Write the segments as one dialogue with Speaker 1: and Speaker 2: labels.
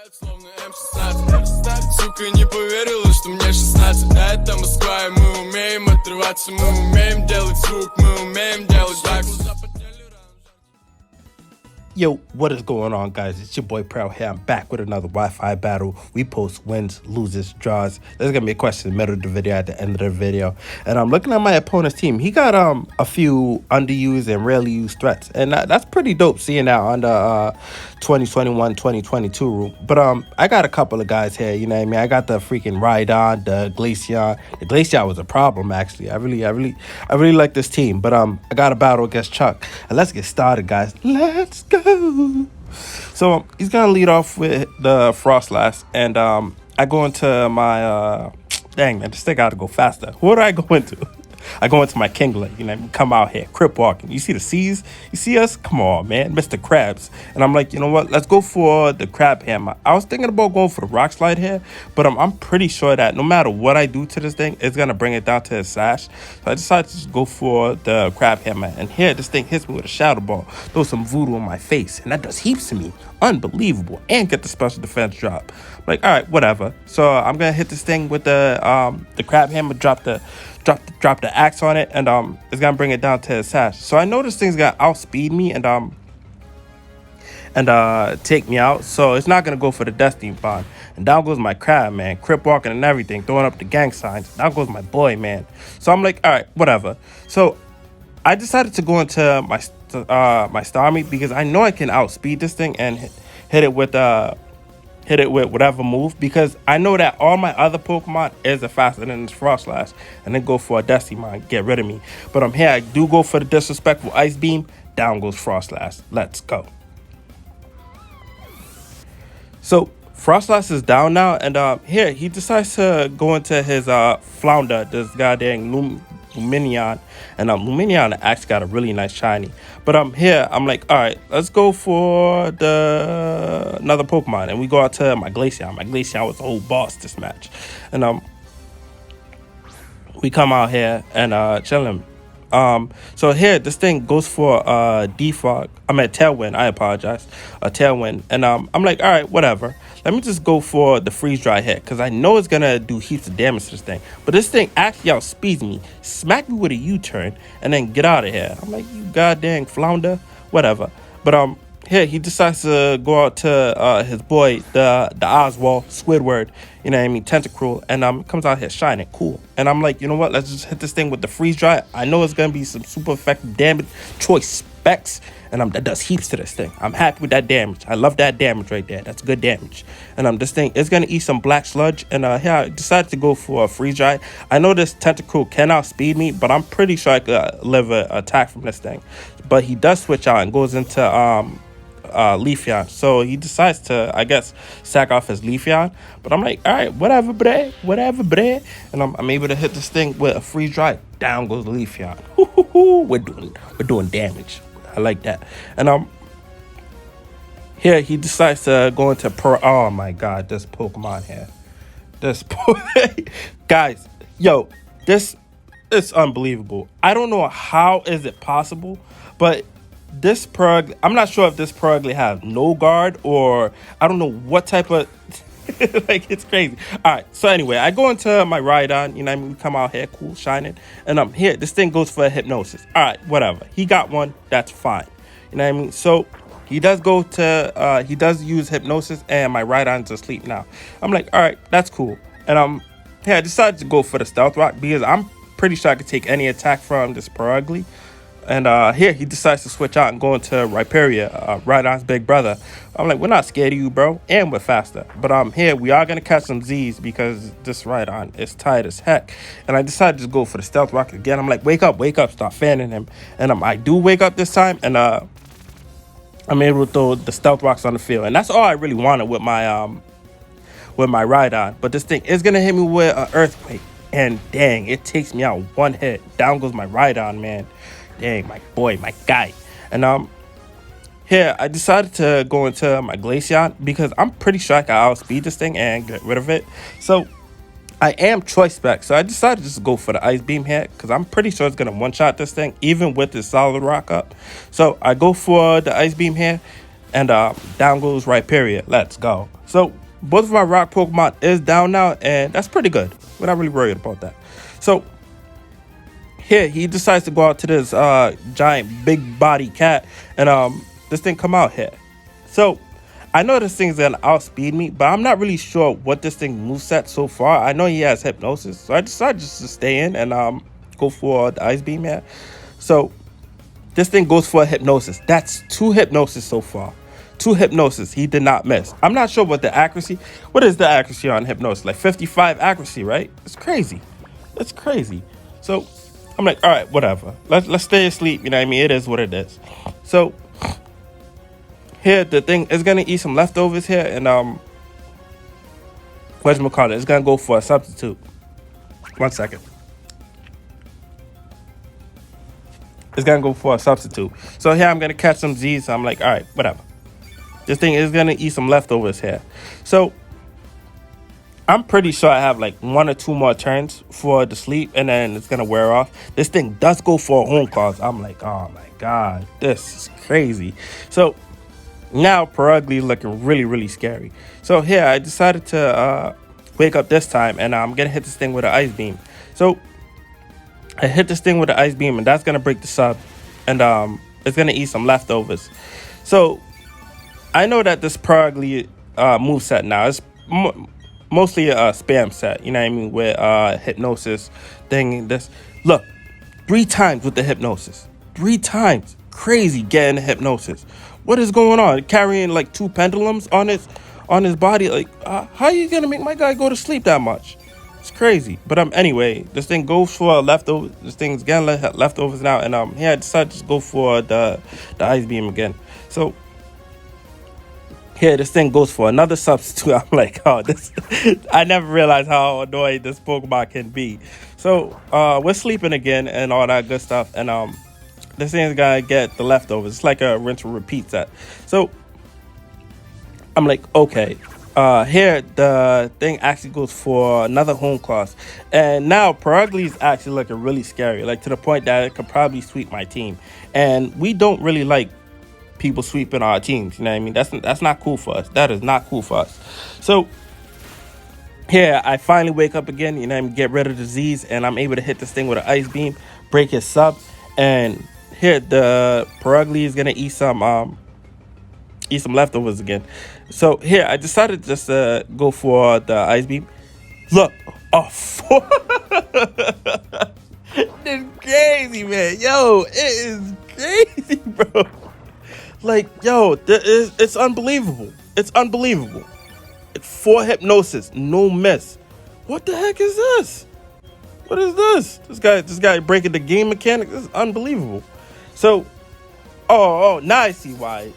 Speaker 1: Летает словно М16. Сука не поверила, что мне 16. А это Москва, и мы умеем отрываться. Мы умеем делать звук, мы умеем делать так.
Speaker 2: Yo, what is going on, guys? It's your boy Prwell'Z here. I'm back with another Wi-Fi battle. We post wins, loses, draws. There's gonna be a question in the middle of the video, at the end of the video. And I'm looking at my opponent's team. He got a few underused and rarely used threats, and that's pretty dope seeing that on the 2021-2022 rule. But I got a couple of guys here. You know what I mean? I got the freaking Rhydon, the Glaceon. The Glaceon was a problem actually. I really like this team. But I got a battle against Chuck, and let's get started, guys. Let's go. So he's gonna lead off with the Prwell'Z, and I go into my dang man, this thing gotta go faster. What do I go into? I go into my Kingler, you know, come out here, crip walking. You see the C's? You see us? Come on, man, Mr. Krabs. And I'm like, you know what? Let's go for the crab hammer. I was thinking about going for the rock slide here, but I'm pretty sure that no matter what I do to this thing, it's gonna bring it down to his sash. So I decided to just go for the crab hammer. And here, this thing hits me with a shadow ball, throw some voodoo on my face, and that does heaps to me. Unbelievable. And get the special defense drop. I'm like, all right, whatever. So I'm gonna hit this thing with the crab hammer, drop the axe on it, and it's gonna bring it down to his sash. So I know this thing's gonna outspeed me and take me out. So it's not gonna go for the Destiny Bond. And down goes my crab, man, crip walking and everything, throwing up the gang signs. Down goes my boy, man. So I'm like, all right, whatever. So I decided to go into my Starmie because I know I can outspeed this thing and hit it with whatever move, because I know that all my other Pokemon is faster than this Prwell'Z, and then go for a Destiny Mine, get rid of me. But I'm here, I do go for the disrespectful Ice Beam. Down goes Prwell'Z. Let's go. So Prwell'Z is down now, and here he decides to go into his Flounder, this goddamn Lumineon, and Lumineon actually got a really nice shiny. But here I'm like, all right, let's go for another Pokemon, and we go out to my Glaceon. My Glaceon was the whole boss this match, and we come out here and chill him. So here this thing goes for Defog. I'm at Tailwind. I apologize, Tailwind, and I'm like, all right, whatever. Let me just go for the freeze dry hit, because I know it's gonna do heaps of damage to this thing. But this thing actually outspeeds me, smack me with a U-turn, and then get out of here. I'm like, you goddamn flounder, whatever. But here he decides to go out to his boy, the Oswald Squidward, you know what I mean, Tentacruel, and comes out here shining, cool. And I'm like, you know what? Let's just hit this thing with the freeze dry. I know it's gonna be some super effective damage, choice specs, and that does heaps to this thing. I'm happy with that damage. I love that damage right there. That's good damage. And this thing is gonna eat some black sludge. And here I decided to go for a freeze dry. I know this Tentacruel can outspeed me, but I'm pretty sure I could live an attack from this thing. But he does switch out and goes into Leafeon. So he decides to, I guess, sack off his Leafeon. But I'm like, all right, whatever, bre. And I'm able to hit this thing with a freeze dry. Down goes the Leafeon. We're doing damage. I like that. And here he decides to go into oh my god, this Pokemon here. Guys, yo, this is unbelievable. I don't know how is it possible, but this Prwell'Z, I'm not sure if this Prwell'Z has no guard, or I don't know what type of like, it's crazy. All right, so anyway, I go into my Rhydon, you know what I mean, we come out here, cool, shining, and here, this thing goes for a Hypnosis. All right, whatever. He got one, that's fine. You know what I mean? So he does go to, he does use Hypnosis, and my Rhydon's asleep now. I'm like, all right, that's cool. And here, I decided to go for the Stealth Rock, because I'm pretty sure I could take any attack from this Purugly. And here he decides to switch out and go into Rhyperior, Rhydon's big brother. I'm like, we're not scared of you, bro, and we're faster. But here we are gonna catch some Z's, because this Rhydon is tired as heck. And I decided to just go for the Stealth Rock again. I'm like, wake up, start fanning him. And I do wake up this time, and I'm able to throw the Stealth Rocks on the field. And that's all I really wanted with my Rhydon. But this thing is gonna hit me with an Earthquake, and dang, it takes me out one hit. Down goes my Rhydon, man. Dang, my boy, my guy. And here I decided to go into my Glaceon, because I'm pretty sure I can outspeed this thing and get rid of it. So I am choice spec, so I decided to just go for the Ice Beam here, because I'm pretty sure it's gonna one-shot this thing, even with this solid rock up. So I go for the Ice Beam here. And down goes Rhyperior. Let's go. So both of our rock Pokemon is down now, and that's pretty good. We're not really worried about that. So here he decides to go out to this giant big body cat, and this thing come out here. So I know this thing's gonna outspeed me, but I'm not really sure what this thing moveset so far. I know he has Hypnosis, so I decided just to stay in and go for the Ice Beam here. So this thing goes for a Hypnosis. That's 2 Hypnosis so far. 2 Hypnosis. He did not miss. I'm not sure what the accuracy. What is the accuracy on Hypnosis? Like 55 accuracy, right? It's crazy. It's crazy. So I'm like, all right, whatever. Let's stay asleep. You know what I mean? It is what it is. So here the thing is gonna eat some leftovers here, and whatchamacallit, it's gonna go for a substitute. 1 second. It's gonna go for a substitute. So here I'm gonna catch some Z's. So I'm like, all right, whatever. This thing is gonna eat some leftovers here. So I'm pretty sure I have like 1 or 2 more turns for the sleep, and then it's gonna wear off. This thing does go for a home claws. I'm like, oh my god, this is crazy. So now Purugly looking really, really scary. So here I decided to wake up this time, and I'm gonna hit this thing with an Ice Beam. So I hit this thing with an Ice Beam, and that's gonna break the sub, and it's gonna eat some leftovers. So I know that this Prwell'Z moveset now is mostly a spam set, you know what I mean, with Hypnosis thing. This look, 3 times with the Hypnosis, 3 times, crazy getting the Hypnosis. What is going on? Carrying like 2 pendulums on his body. Like, how are you gonna make my guy go to sleep that much? It's crazy. But anyway, this thing goes for leftovers. This thing's getting leftovers now, and here I decided to go for the Ice Beam again. So here this thing goes for another substitute. I'm like, oh, this I never realized how annoying this Pokemon can be. So we're sleeping again and all that good stuff, and this thing's gonna get the leftovers. It's like a rinse and repeat set. So I'm like, okay, here the thing actually goes for another home class, and now Prwell'Z is actually looking really scary, like to the point that it could probably sweep my team, and we don't really like people sweeping our teams, you know what I mean? That's not cool for us. That is not cool for us. So here I finally wake up again, you know what I mean, get rid of the Z's, and I'm able to hit this thing with an Ice Beam, break his sub, and here the Purugly is gonna eat some leftovers again. So here I decided just to go for the Ice Beam. Look, oh, 4. It's crazy, man. Yo, it is crazy, bro. Like, yo, it's unbelievable. It's unbelievable. It's 4 Hypnosis, no miss. What the heck is this? What is this? This guy breaking the game mechanic. This is unbelievable. So, now I see why.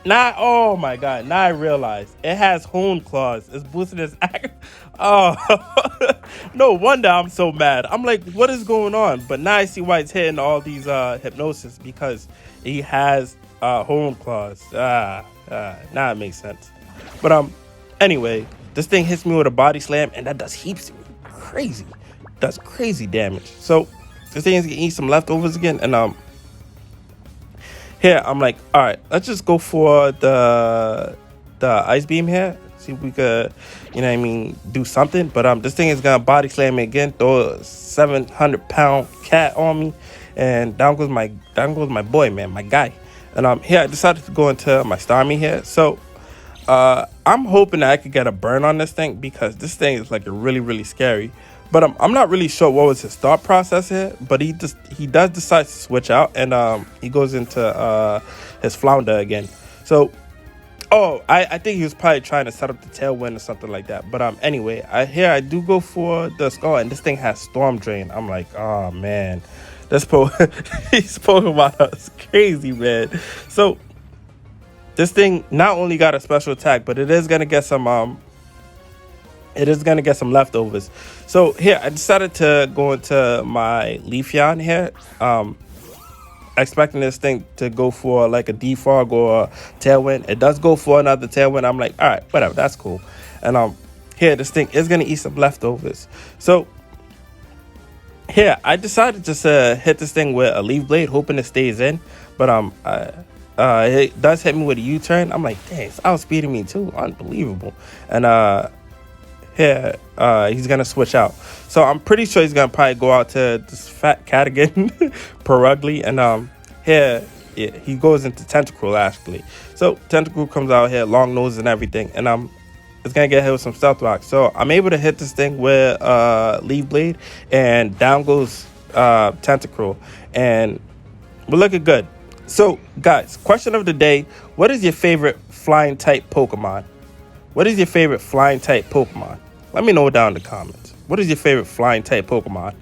Speaker 2: Now, oh my god, now I realize it has Hone Claws. It's boosting its oh, no wonder I'm so mad. I'm like, what is going on? But now I see why it's hitting all these Hypnosis, because he has Hone Claws. Now it makes sense. But anyway, this thing hits me with a body slam, and that does heaps of crazy. Does crazy damage. So this thing is gonna eat some leftovers again, and here I'm like, all right, let's just go for the Ice Beam here. See if we could, you know what I mean, do something. But this thing is gonna body slam me again, throw a 700-pound cat on me, and down goes my boy, man, my guy. And here I decided to go into my Starmie here. So I'm hoping that I could get a burn on this thing, because this thing is like really, really scary. But I'm not really sure what was his thought process here. But he does decide to switch out, and he goes into his Flounder again. So I think he was probably trying to set up the Tailwind or something like that. But anyway, I do go for the Skull, and this thing has Storm Drain. I'm like, oh man, this he's Pokemon is crazy, man. So this thing not only got a special attack, but it is gonna get some leftovers. So here I decided to go into my Leafeon here, expecting this thing to go for like a Defog or a Tailwind. It does go for another Tailwind. I'm like, all right, whatever, that's cool. And here this thing is gonna eat some leftovers. So here I decided just to hit this thing with a Leaf Blade, hoping it stays in. But it does hit me with a U-turn. I'm like, dang, it's outspeeding me too. Unbelievable. And here, he's gonna switch out. So I'm pretty sure he's gonna probably go out to this fat cat again, Purugly, and here he goes into Tentacruel actually. So Tentacruel comes out here, long nose and everything, and it's gonna get hit with some Stealth Rock. So I'm able to hit this thing with Leaf Blade, and down goes Tentacruel, and we're looking good. So guys, question of the day: what is your favorite flying type Pokemon? What is your favorite flying type Pokemon? Let me know down in the comments. What is your favorite flying type Pokemon?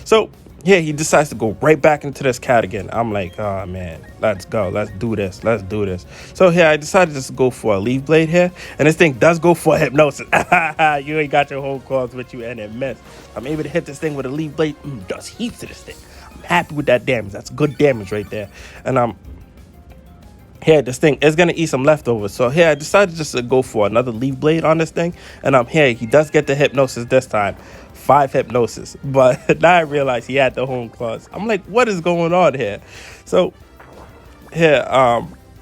Speaker 2: So yeah, he decides to go right back into this cat again. I'm like, oh man, let's go. Let's do this. Let's do this. So here, I decided just to go for a Leaf Blade here. And this thing does go for Hypnosis. You ain't got your whole claws with you and it missed. I'm able to hit this thing with a Leaf Blade. Does heaps to this thing. I'm happy with that damage. That's good damage right there. And here, this thing is going to eat some leftovers. So here, I decided just to go for another Leaf Blade on this thing. And here, he does get the Hypnosis this time. 5 Hypnosis. But now I realize he had the home claws. I'm like, what is going on here? So here,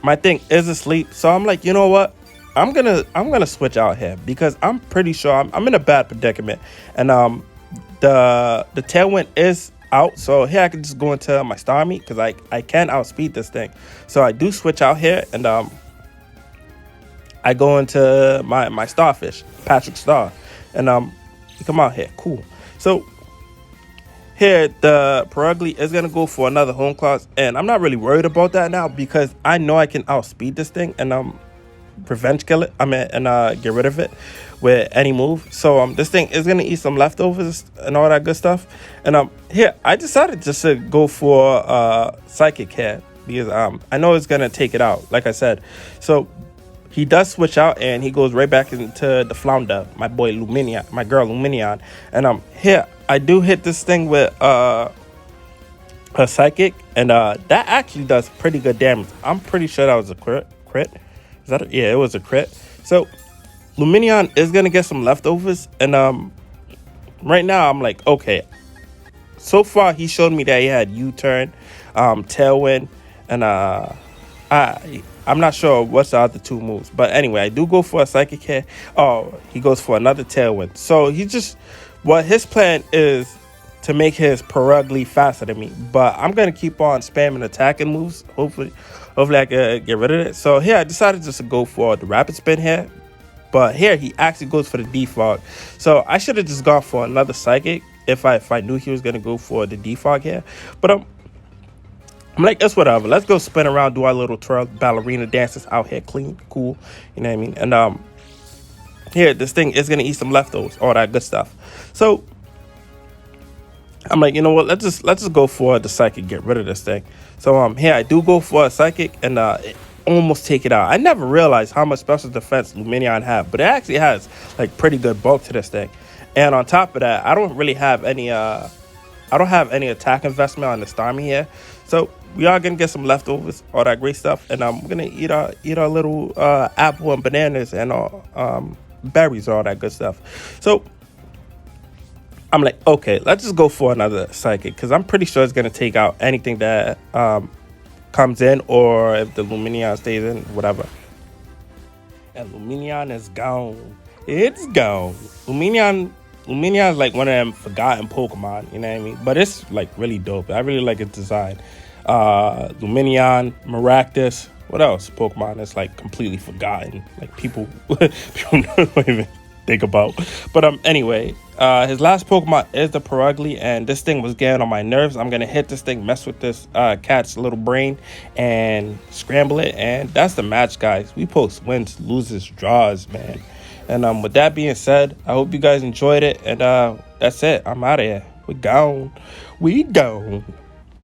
Speaker 2: my thing is asleep. So I'm like, you know what? I'm gonna switch out here because I'm pretty sure I'm in a bad predicament. And the Tailwind is out, so here I can just go into my Starmie because I can outspeed this thing. So I do switch out here, and I go into my Starfish, Patrick Star, and you come out here, cool. So here the Prwell'Z is gonna go for another home class, and I'm not really worried about that now because I know I can outspeed this thing and revenge kill it. And get rid of it with any move. So this thing is gonna eat some leftovers and all that good stuff. And here I decided just to go for Psychic here because I know it's gonna take it out, like I said. So he does switch out and he goes right back into the Flounder, my boy Luminion, my girl Luminion. And here I do hit this thing with her Psychic, and that actually does pretty good damage. I'm pretty sure that was a crit. Is that yeah, it was a crit. So Luminion is gonna get some leftovers, and right now I'm like, okay. So far he showed me that he had U-turn, Tailwind, and I'm not sure what's the other 2 moves, but anyway, I do go for a Psychic here. Oh, he goes for another Tailwind. So he just, what his plan is to make his Purugly faster than me, but I'm gonna keep on spamming attacking moves. Hopefully I can get rid of it. So here I decided just to go for the Rapid Spin here, but here he actually goes for the Defog. So I should have just gone for another Psychic if I knew he was gonna go for the Defog here, but I'm like, it's whatever. Let's go spin around, do our little twirl ballerina dances out here, clean, cool. You know what I mean? And here, this thing is gonna eat some leftovers, all that good stuff. So I'm like, you know what? Let's just go for the Psychic, get rid of this thing. So here I do go for a Psychic, and it almost take it out. I never realized how much special defense Luminion have, but it actually has like pretty good bulk to this thing. And on top of that, I don't really have any attack investment on the Starmie here. So we are gonna get some leftovers, all that great stuff, and we're gonna eat our little apple and bananas and berries, all that good stuff. So I'm like, okay, let's just go for another Psychic because I'm pretty sure it's gonna take out anything that comes in, or if the Luminion stays in, whatever. And Luminion is gone. It's gone. Luminion is like one of them forgotten Pokemon, you know what I mean? But it's like really dope. I really like its design. Luminion, Maractus, what else Pokemon that's like completely forgotten, like people don't even think about. But anyway, his last Pokemon is the Purugly, and this thing was getting on my nerves. I'm gonna hit this thing, mess with this cat's little brain and scramble it, and that's the match, guys. We post wins, loses, draws, man. And with that being said, I hope you guys enjoyed it, and that's it. I'm out of here. We gone.